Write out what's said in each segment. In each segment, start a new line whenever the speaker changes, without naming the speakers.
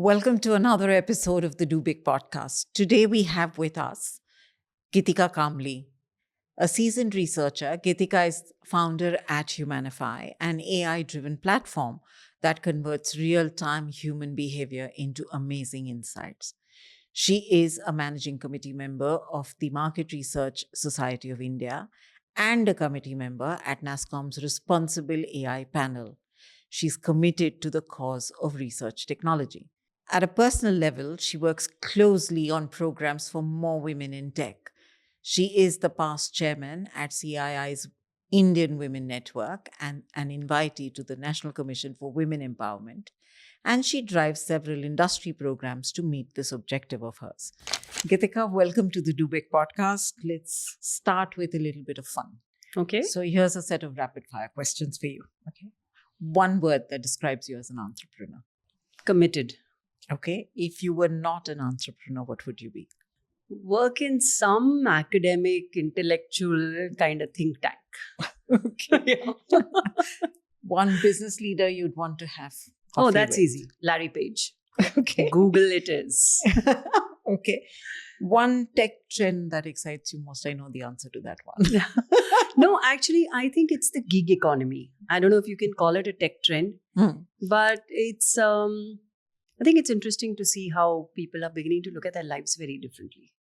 Welcome to another episode of the Do Big podcast. Today we have with us Geetika Kambli, a seasoned researcher. Geetika is founder at Humanify, an AI-driven platform that converts real-time human behavior into amazing insights. She is a managing committee member of the Market Research Society of India and a committee member at NASSCOM's Responsible AI panel. She's committed to the cause of research technology. At a personal level, she works closely on programs for more women in tech. She is the past chairman at CII's Indian Women Network and an invitee to the National Commission for Women Empowerment. And she drives several industry programs to meet this objective of hers. Geetika, welcome to the Do Big podcast. Let's start with a little bit of fun.
Okay.
So here's a set of rapid fire questions for you. Okay. One word that describes you as an entrepreneur.
Committed.
Okay. If you were not an entrepreneur, what would you be?
Work in some academic, intellectual kind of think tank.
Okay. One business leader you'd want to have.
Oh, that's
with.
easy. Larry Page.
Okay.
Google it is.
Okay. One tech trend that excites you most. I know the answer to that one.
No, actually, I think it's the gig economy. I don't know if you can call it a tech trend, but it's, I think it's interesting to see how people are beginning to look at their lives very differently.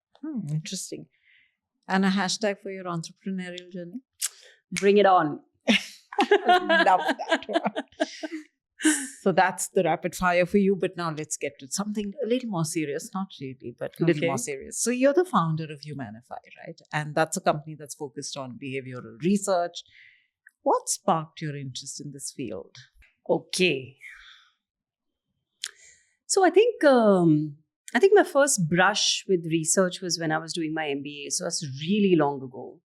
Interesting. And a hashtag for your entrepreneurial journey?
Bring it on.
Love that one. So that's the rapid fire for you. But now let's get to something a little more serious. Not really, but a little more serious. So you're the founder of Humanify, right? And that's a company that's focused on behavioral research. What sparked your interest in this field?
Okay. So I think my first brush with research was when I was doing my MBA. So that's really long ago.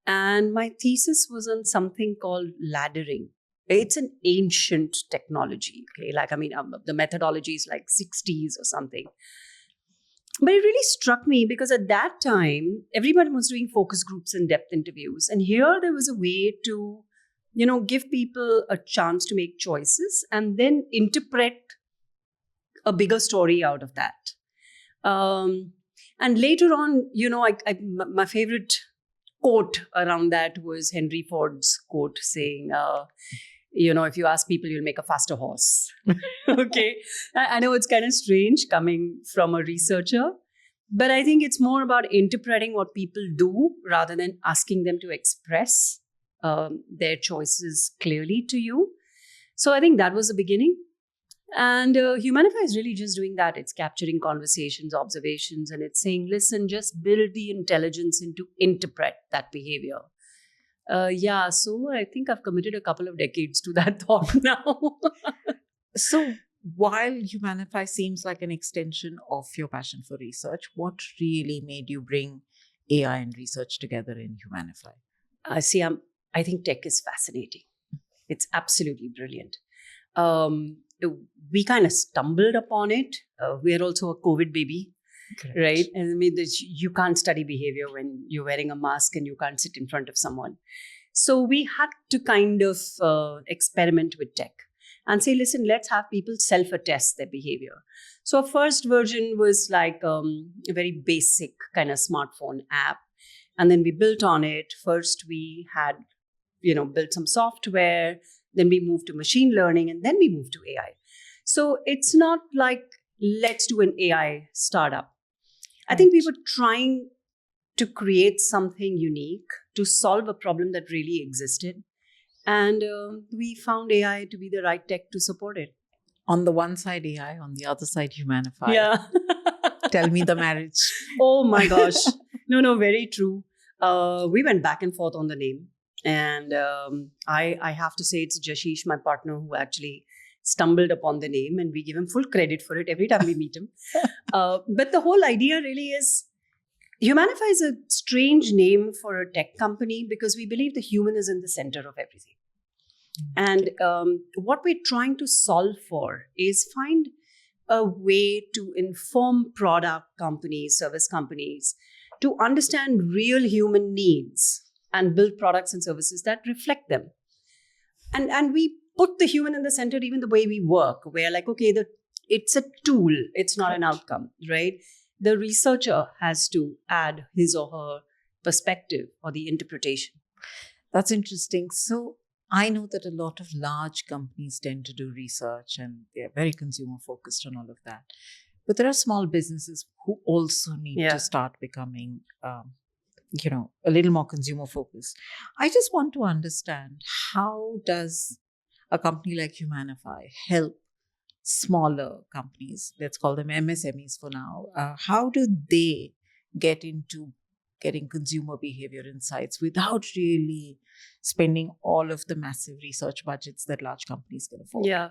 And my thesis was on something called laddering. It's an ancient technology. Okay, the methodology is like 60s or something. But it really struck me because at that time, everybody was doing focus groups and depth interviews. And here there was a way to, give people a chance to make choices and then interpret a bigger story out of that. And later on, my favorite quote around that was Henry Ford's quote saying, if you ask people, you'll make a faster horse. Okay. I know it's kind of strange coming from a researcher, but I think it's more about interpreting what people do rather than asking them to express their choices clearly to you. So I think that was the beginning. And Humanify is really just doing that. It's capturing conversations, observations, and it's saying, listen, just build the intelligence in to interpret that behavior. So I think I've committed a couple of decades to that thought now.
So while Humanify seems like an extension of your passion for research, what really made you bring AI and research together in Humanify?
I think tech is fascinating. It's absolutely brilliant. We kind of stumbled upon it. We are also a COVID baby. Correct. Right? And I mean, you can't study behavior when you're wearing a mask and you can't sit in front of someone. So we had to kind of experiment with tech and say, listen, let's have people self-attest their behavior. So our first version was like a very basic kind of smartphone app. And then we built on it. First, we had, built some software. Then we moved to machine learning, and then we moved to AI. So it's not like, let's do an AI startup. I think we were trying to create something unique to solve a problem that really existed. And we found AI to be the right tech to support it.
On the one side, AI, on the other side, Humanify.
Yeah.
Tell me the marriage.
Oh my gosh. No, very true. We went back and forth on the name. And I have to say it's Jashish, my partner, who actually stumbled upon the name, and we give him full credit for it every time we meet him. But the whole idea really is, Humanify is a strange name for a tech company because we believe the human is in the center of everything. And what we're trying to solve for is find a way to inform product companies, service companies, to understand real human needs and build products and services that reflect them. And we put the human in the center, even the way we work. We're like, okay, the it's a tool. It's not an outcome, right? The researcher has to add his or her perspective or the interpretation.
That's interesting. So I know that a lot of large companies tend to do research and they're very consumer focused on all of that. But there are small businesses who also need
Yeah.
to start becoming, a little more consumer focused. I just want to understand, how does a company like Humanify help smaller companies? Let's call them MSMEs for now. How do they get into getting consumer behavior insights without really spending all of the massive research budgets that large companies can afford?
Yeah.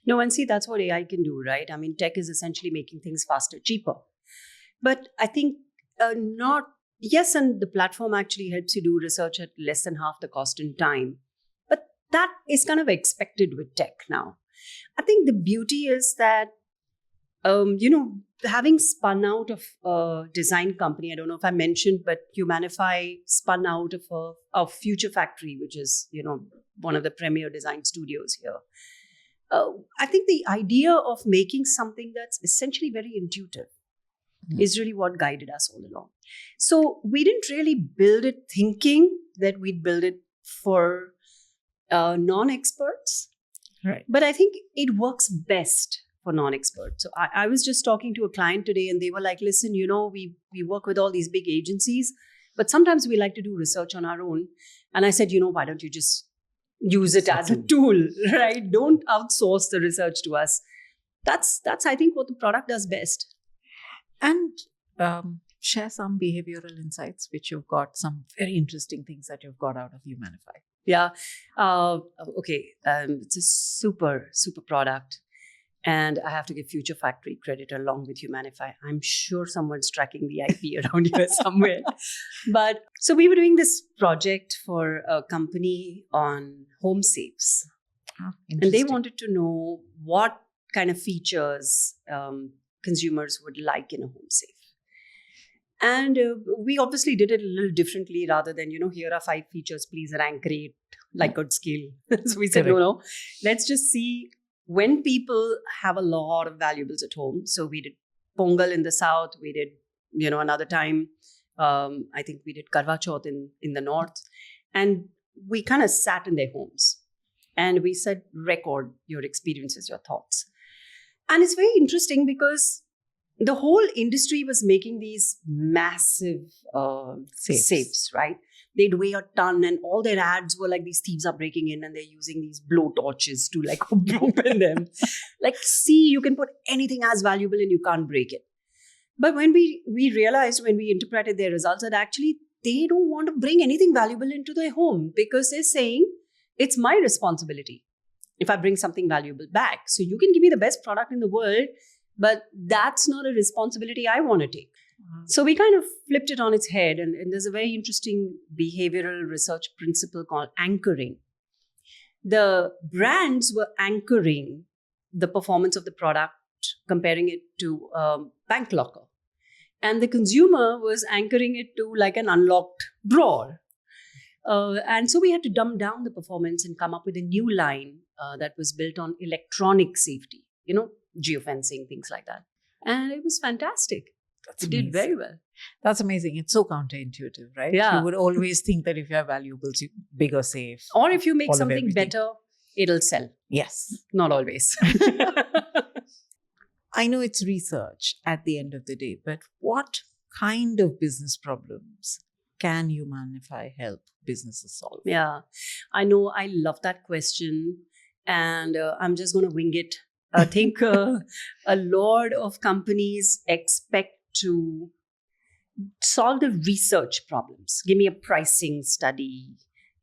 No, and see, that's what AI can do, right? I mean, tech is essentially making things faster, cheaper. But I think not, yes, and the platform actually helps you do research at less than half the cost and time. But that is kind of expected with tech now. I think the beauty is that, having spun out of a design company, I don't know if I mentioned, but Humanify spun out of a Future Factory, which is, one of the premier design studios here. I think the idea of making something that's essentially very intuitive is really what guided us all along. So we didn't really build it thinking that we'd build it for non-experts.
Right.
But I think it works best for non-experts. So I was just talking to a client today and they were like, listen, we work with all these big agencies, but sometimes we like to do research on our own. And I said, why don't you just use it as a tool, right? Don't outsource the research to us. That's I think what the product does best.
And share some behavioral insights, which you've got, some very interesting things that you've got out of Humanify.
Yeah. Okay. It's a super, super product. And I have to give Future Factory credit along with Humanify. I'm sure someone's tracking the IP around here somewhere. But so we were doing this project for a company on home safes. And they wanted to know what kind of features consumers would like in a home safe. And we obviously did it a little differently rather than, here are 5 features, please rank rate like good scale. So we said, no, let's just see when people have a lot of valuables at home. So we did Pongal in the south. We did, another time, I think we did Karwa Chauth in the north. And we kind of sat in their homes. And we said, record your experiences, your thoughts. And it's very interesting because the whole industry was making these massive safes, right? They'd weigh a ton and all their ads were like, these thieves are breaking in and they're using these blow torches to like open them. Like, see, you can put anything as valuable and you can't break it. But when we realized, when we interpreted their results, that actually they don't want to bring anything valuable into their home because they're saying, it's my responsibility if I bring something valuable back. So you can give me the best product in the world, but that's not a responsibility I want to take. So we kind of flipped it on its head. And there's a very interesting behavioral research principle called anchoring. The brands were anchoring the performance of the product, comparing it to a bank locker. And the consumer was anchoring it to like an unlocked drawer. And so we had to dumb down the performance and come up with a new line that was built on electronic safety, geofencing, things like that. And it was fantastic. It did very well.
That's amazing. It's so counterintuitive, right?
Yeah.
You would always think that if you have valuables, you bigger safe.
Or if you make something better, it'll sell.
Yes.
Not always.
I know it's research at the end of the day, but what kind of business problems can Humanify help businesses solve?
Yeah, I know. I love that question. And I'm just going to wing it. I think a lot of companies expect to solve the research problems. Give me a pricing study.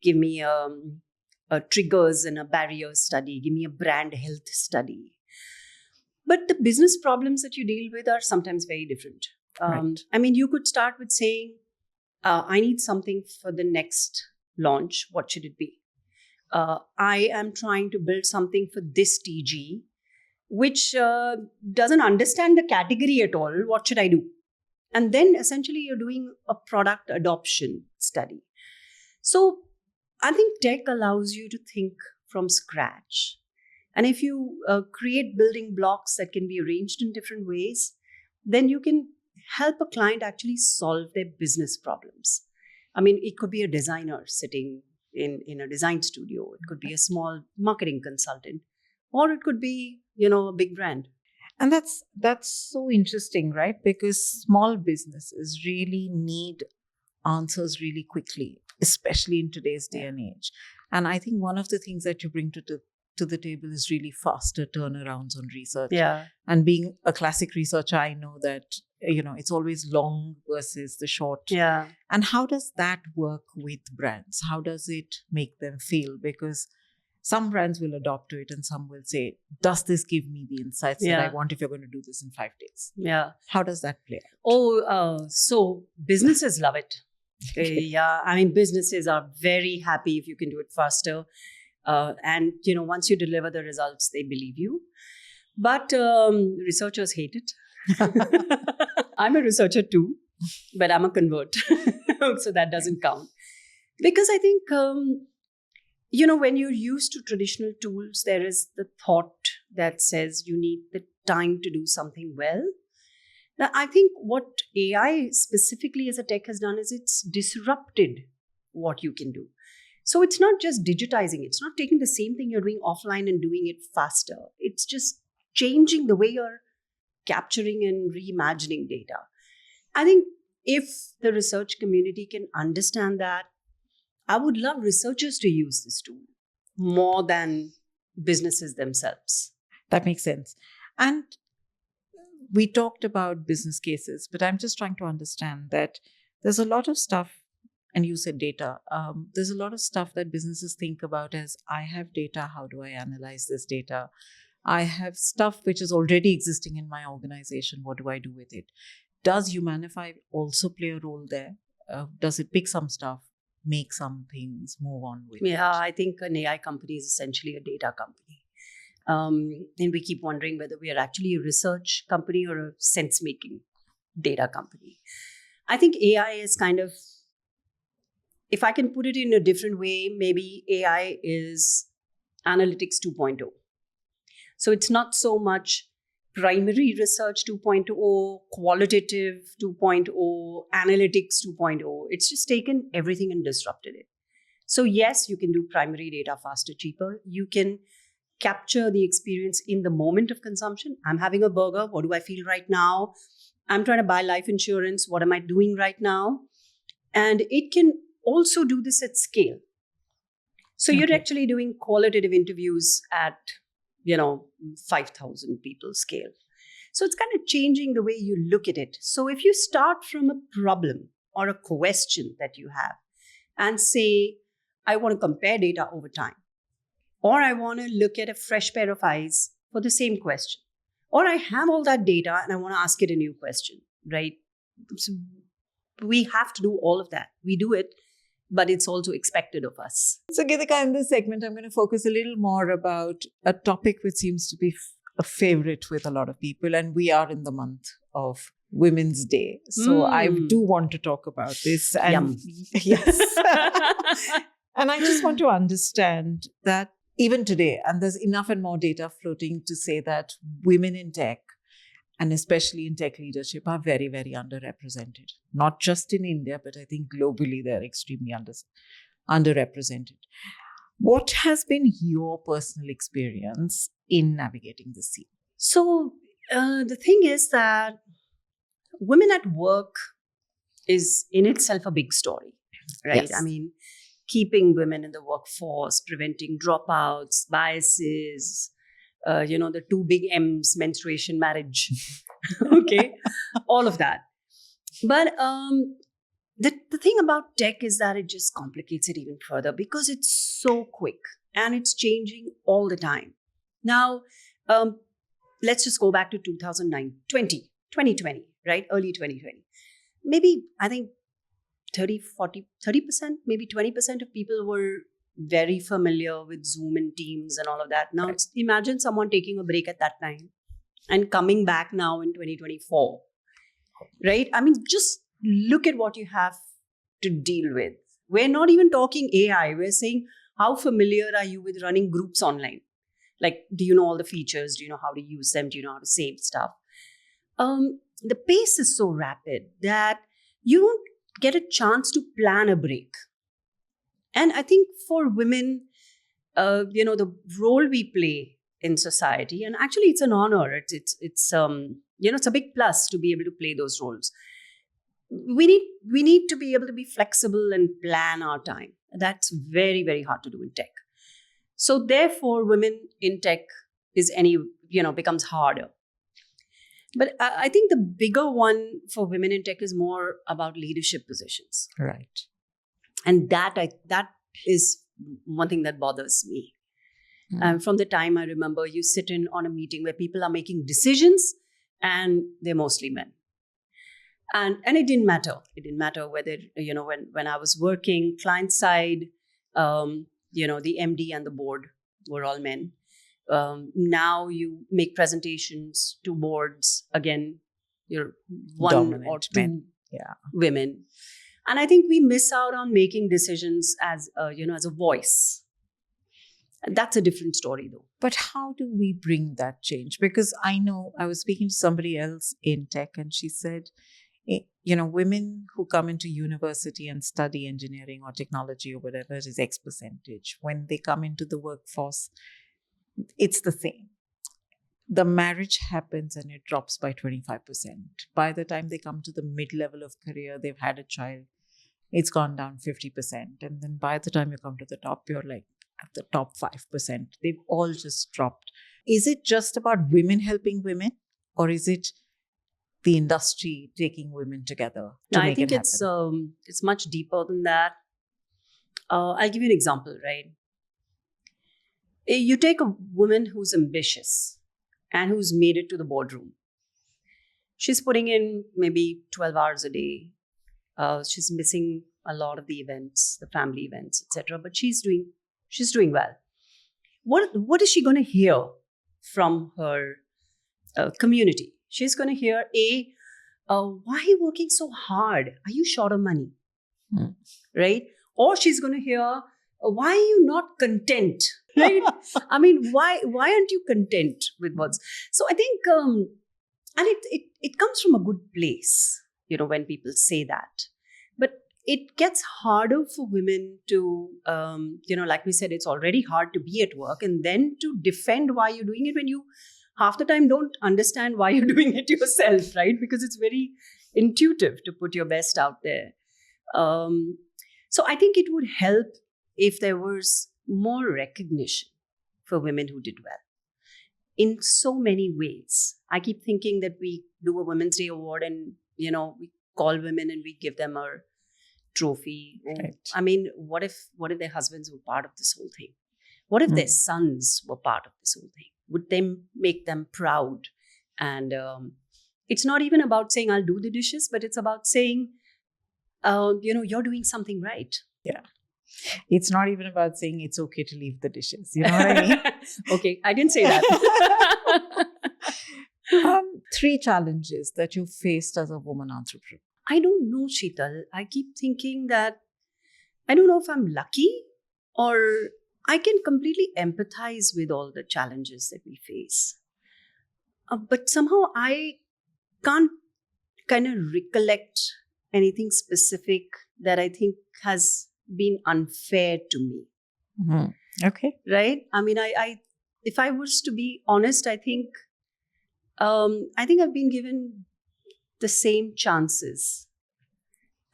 Give me a triggers and a barriers study. Give me a brand health study. But the business problems that you deal with are sometimes very different.
Right.
I mean, you could start with saying, I need something for the next launch. What should it be? I am trying to build something for this TG, which doesn't understand the category at all. What should I do? And then essentially you're doing a product adoption study. So I think tech allows you to think from scratch And if you create building blocks that can be arranged in different ways, then you can help a client actually solve their business problems. I mean, it could be a designer sitting in a design studio, it could be a small marketing consultant, or it could be, a big brand.
And that's so interesting, right? Because small businesses really need answers really quickly, especially in today's day and age. And I think one of the things that you bring to the table is really faster turnarounds on research.
Yeah.
And being a classic researcher, I know that it's always long versus the short.
Yeah.
And how does that work with brands? How does it make them feel? Because some brands will adopt to it and some will say, does this give me the insights that I want if you're going to do this in 5 days?
Yeah.
How does that play out?
So businesses love it. Yeah. I mean, businesses are very happy if you can do it faster. And, once you deliver the results, they believe you. But researchers hate it. I'm a researcher too, but I'm a convert. So that doesn't count. Because I think, when you're used to traditional tools, there is the thought that says you need the time to do something well. Now, I think what AI specifically as a tech has done is it's disrupted what you can do. So it's not just digitizing, it's not taking the same thing you're doing offline and doing it faster. It's just changing the way you're capturing and reimagining data. I think if the research community can understand that, I would love researchers to use this tool more than businesses themselves.
That makes sense. And we talked about business cases, but I'm just trying to understand that there's a lot of stuff, and you said data. There's a lot of stuff that businesses think about as, I have data, how do I analyze this data? I have stuff which is already existing in my organization, what do I do with it? Does Humanify also play a role there? Does it pick some stuff, make some things, move on with it?
Yeah, I think an AI company is essentially a data company. And we keep wondering whether we are actually a research company or a sense-making data company. I think AI is kind of, if I can put it in a different way, maybe AI is analytics 2.0. So it's not so much primary research 2.0, qualitative 2.0, analytics 2.0. It's just taken everything and disrupted it. So yes, you can do primary data faster, cheaper. You can capture the experience in the moment of consumption. I'm having a burger. What do I feel right now? I'm trying to buy life insurance. What am I doing right now? And it can also do this at scale. So you're actually doing qualitative interviews at 5,000 people scale. So it's kind of changing the way you look at it. So if you start from a problem or a question that you have and say, I want to compare data over time, or I want to look at a fresh pair of eyes for the same question, or I have all that data and I want to ask it a new question, right? So we have to do all of that. We do it, but it's also expected of us.
So Geetika, in this segment, I'm going to focus a little more about a topic which seems to be a favorite with a lot of people. And we are in the month of Women's Day. So I do want to talk about this. And yes. And I just want to understand that even today, and there's enough and more data floating to say that women in tech, and especially in tech leadership, are very, very underrepresented. Not just in India, but I think globally they're extremely underrepresented. What has been your personal experience in navigating this scene?
So the thing is that women at work is in itself a big story, right?
Yes.
I mean, keeping women in the workforce, preventing dropouts, biases, the 2 big M's, menstruation, marriage, okay, all of that. But the thing about tech is that it just complicates it even further because it's so quick and it's changing all the time. Now, let's just go back to 2020, right? Early 2020. Maybe, I think 30%, maybe 20% of people were very familiar with Zoom and Teams and all of that. Now, imagine someone taking a break at that time and coming back now in 2024, right? I mean, just look at what you have to deal with. We're not even talking AI. We're saying, how familiar are you with running groups online? Like, do you know all the features? Do you know how to use them? Do you know how to save stuff? The pace is so rapid that you don't get a chance to plan a break. And I think for women, the role we play in society, and actually it's an honor. It's it's a big plus to be able to play those roles. We need to be able to be flexible and plan our time. That's very, very hard to do in tech. So therefore, women in tech becomes harder. But I think the bigger one for women in tech is more about leadership positions.
Right.
And that is one thing that bothers me. From the time I remember, you sit in on a meeting where people are making decisions and they're mostly men. And it didn't matter. It didn't matter whether, when I was working client side, the MD and the board were all men. Now you make presentations to boards, again, you're one
Dominant
or two
men.
women. And I think we miss out on making decisions as a voice. And that's a different story, though.
But how do we bring that change? Because I know I was speaking to somebody else in tech and she said, women who come into university and study engineering or technology or whatever is X percentage. When they come into the workforce, it's the same. The marriage happens and it drops by 25%. By the time they come to the mid-level of career, they've had a child, it's gone down 50%. And then by the time you come to the top, you're like at the top 5%. They've all just dropped. Is it just about women helping women, or is it the industry taking women together to make it happen?
It's much deeper than that. I'll give you an example, right? You take a woman who's ambitious and who's made it to the boardroom. She's putting in maybe 12 hours a day. She's missing a lot of the events, the family events, etc. But she's doing well. What is she going to hear from her community? She's going to hear, why are you working so hard? Are you short of money? Right? Or she's going to hear, why are you not content? Right? I mean, why aren't you content with what's... So I think, and it comes from a good place, when people say that. But it gets harder for women to, like we said, it's already hard to be at work, and then to defend why you're doing it when you half the time don't understand why you're doing it yourself, right? Because it's very intuitive to put your best out there. So I think it would help if there was more recognition for women who did well in so many ways. I keep thinking that we do a Women's Day award and, we call women and we give them a trophy.
Right.
I mean, what if their husbands were part of this whole thing? What if their sons were part of this whole thing? Would they make them proud? And it's not even about saying, I'll do the dishes, but it's about saying, you're doing something right.
Yeah. It's not even about saying it's okay to leave the dishes. You know what I mean?
Okay, I didn't say that.
3 challenges that you faced as a woman entrepreneur.
I don't know, Sheetal. I keep thinking that I don't know if I'm lucky or I can completely empathize with all the challenges that we face. But somehow I can't kind of recollect anything specific that I think has been unfair to me.
Mm-hmm. Okay.
Right? I mean, I if I was to be honest, I think I've been given the same chances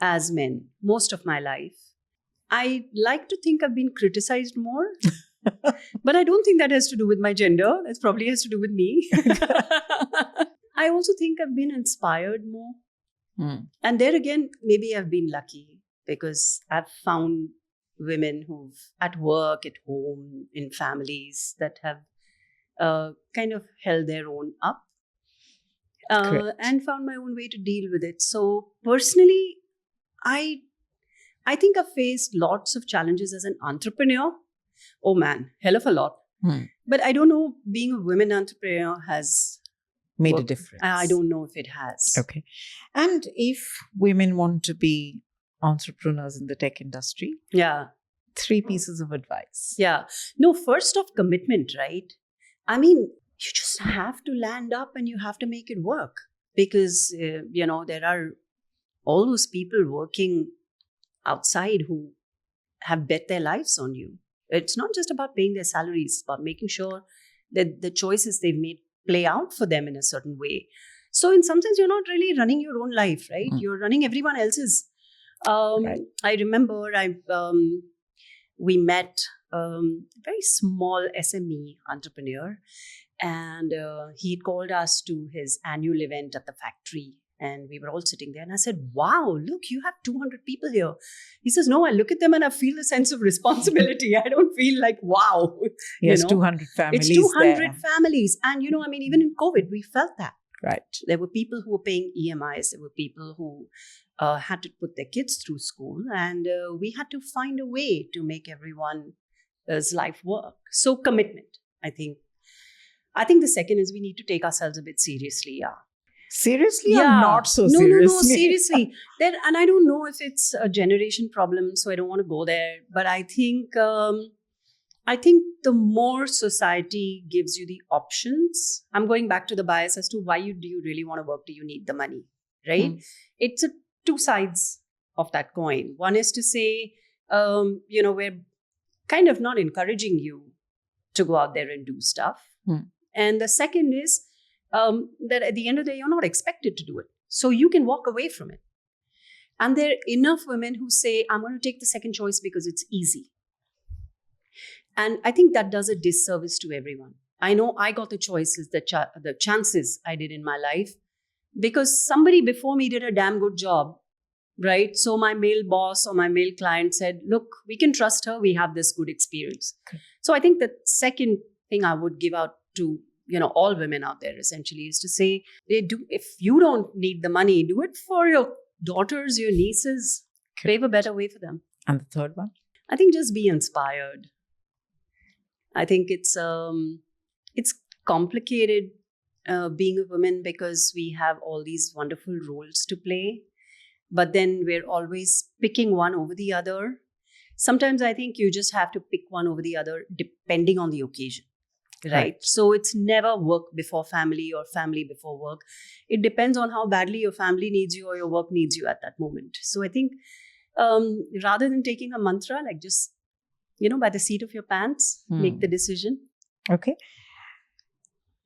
as men most of my life. I like to think I've been criticized more, but I don't think that has to do with my gender. That probably has to do with me. I also think I've been inspired more. And there again, maybe I've been lucky because I've found women who've at work, at home, in families that have kind of held their own up and found my own way to deal with it. So personally, I think I've faced lots of challenges as an entrepreneur. Oh man, hell of a lot. But I don't know, being a women entrepreneur has
made a difference.
I don't know if it has.
Okay. And if women want to be entrepreneurs in the tech industry, 3 pieces of advice.
Yeah. No, first off, commitment, right? I mean, you just have to land up and you have to make it work because, there are all those people working outside who have bet their lives on you. It's not just about paying their salaries, it's about making sure that the choices they've made play out for them in a certain way. So, in some sense, you're not really running your own life, right? You're running everyone else's.
Right.
I remember we met a very small SME entrepreneur, and he called us to his annual event at the factory. And we were all sitting there. And I said, wow, look, you have 200 people here. He says, no, I look at them and I feel a sense of responsibility. I don't feel like, wow.
Yes, 200 families.
It's 200
there.
families. And, even in COVID, we felt that.
Right.
There were people who were paying EMIs. There were people who had to put their kids through school. And we had to find a way to make everyone's life work. So commitment, I think. I think the second is we need to take ourselves a bit seriously. Yeah.
Seriously or not so seriously?
No, seriously. And I don't know if it's a generation problem, so I don't want to go there. But I think the more society gives you the options, I'm going back to the bias as to why do you really want to work? Do you need the money? Right? It's two sides of that coin. One is to say, we're kind of not encouraging you to go out there and do stuff. And the second is, that at the end of the day, you're not expected to do it. So you can walk away from it. And there are enough women who say, I'm going to take the second choice because it's easy. And I think that does a disservice to everyone. I know I got the choices, the chances I did in my life because somebody before me did a damn good job, right? So my male boss or my male client said, look, we can trust her. We have this good experience. Okay. So I think the second thing I would give out to all women out there essentially is to say, if you don't need the money, do it for your daughters, your nieces, pave a better way for them.
And the third one?
I think just be inspired. I think it's complicated being a woman because we have all these wonderful roles to play, but then we're always picking one over the other. Sometimes I think you just have to pick one over the other depending on the occasion. Right. So it's never work before family or family before work. It depends on how badly your family needs you or your work needs you at that moment. So I think rather than taking a mantra, like just, by the seat of your pants, make the decision.
Okay.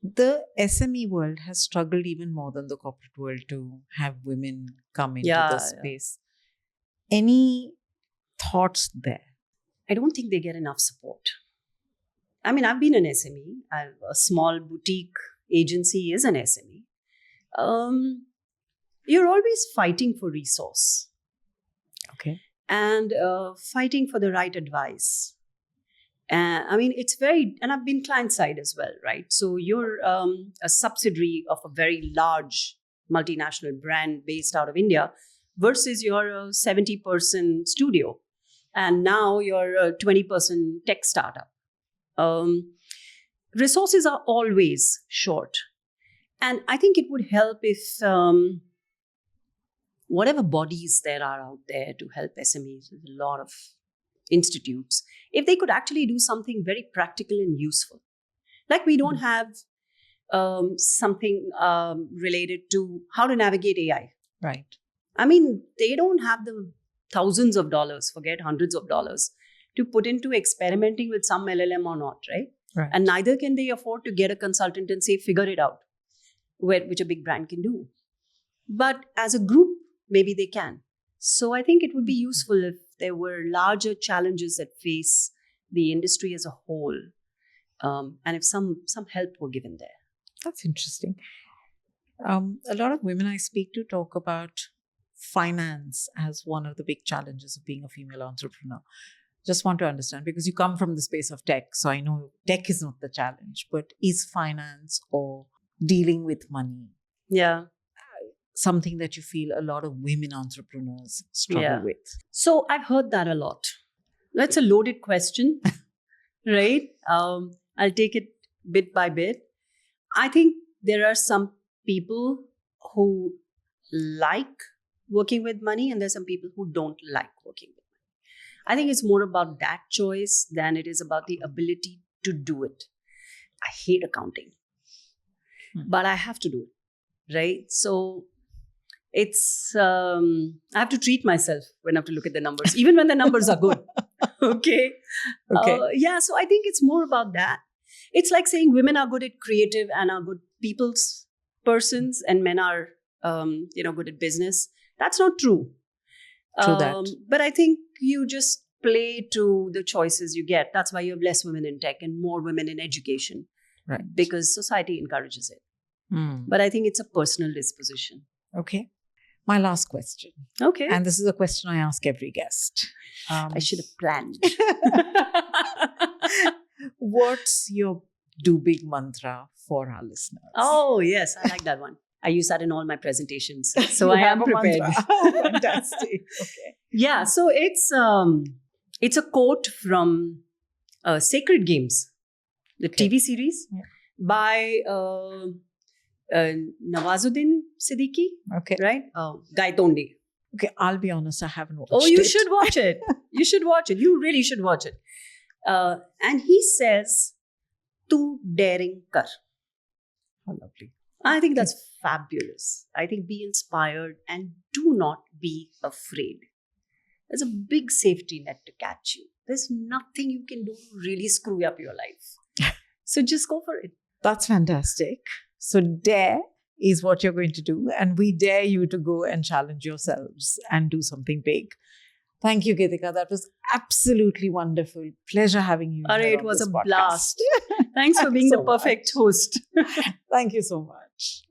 The SME world has struggled even more than the corporate world to have women come into this space. Any thoughts there?
I don't think they get enough support. I mean, I've been an SME. A small boutique agency is an SME. You're always fighting for resource.
Okay.
And fighting for the right advice. It's and I've been client side as well, right? So you're a subsidiary of a very large multinational brand based out of India versus you're a 70-person studio. And now you're a 20-person tech startup. Resources are always short. And I think it would help if whatever bodies there are out there to help SMEs, there's a lot of institutes, if they could actually do something very practical and useful. Like we don't have something related to how to navigate AI.
Right.
I mean, they don't have the thousands of dollars, forget hundreds of dollars, to put into experimenting with some LLM or not, right? And neither can they afford to get a consultant and say, figure it out, which a big brand can do. But as a group, maybe they can. So I think it would be useful if there were larger challenges that face the industry as a whole, and if some help were given there.
That's interesting. A lot of women I speak to talk about finance as one of the big challenges of being a female entrepreneur. Just want to understand, because you come from the space of tech, so I know tech is not the challenge, but is finance or dealing with money something that you feel a lot of women entrepreneurs struggle with?
So I've heard that a lot. That's a loaded question, right? I'll take it bit by bit. I think there are some people who like working with money and there's some people who don't like working with money. I think it's more about that choice than it is about the ability to do it. I hate accounting, but I have to do it, right? So it's, I have to treat myself when I have to look at the numbers, even when the numbers are good. Okay.
Okay.
Yeah, so I think it's more about that. It's like saying women are good at creative and are good people's persons, and men are, good at business. That's not true.
True that.
But I think you just play to the choices you get. That's why you have less women in tech and more women in education,
Right.
because society encourages it.
Hmm.
But I think it's a personal disposition.
Okay. My last question.
Okay.
And this is a question I ask every guest.
I should have planned.
What's your do big mantra for our listeners?
Oh, yes. I like that one. I use that in all my presentations. So
You
I
have
am
a
prepared.
mantra. Oh, fantastic. Okay.
Yeah. So it's a quote from Sacred Games, the
Okay.
TV series by Nawazuddin Siddiqui,
Okay.
right? Gaitonde.
Okay. I'll be honest, I haven't watched
Oh, you
it.
should watch it. You should watch it. You really should watch it. And he says, "Tu daring kar."
How lovely.
I think that's fabulous. I think be inspired and do not be afraid. There's a big safety net to catch you. There's nothing you can do to really screw up your life. So just go for it.
That's fantastic. So dare is what you're going to do. And we dare you to go and challenge yourselves and do something big. Thank you, Geetika. That was absolutely wonderful. Pleasure having you.
All right,
here
it
on
was
this
a
podcast.
blast. Thanks for being
so
the perfect host.
Thank you so much.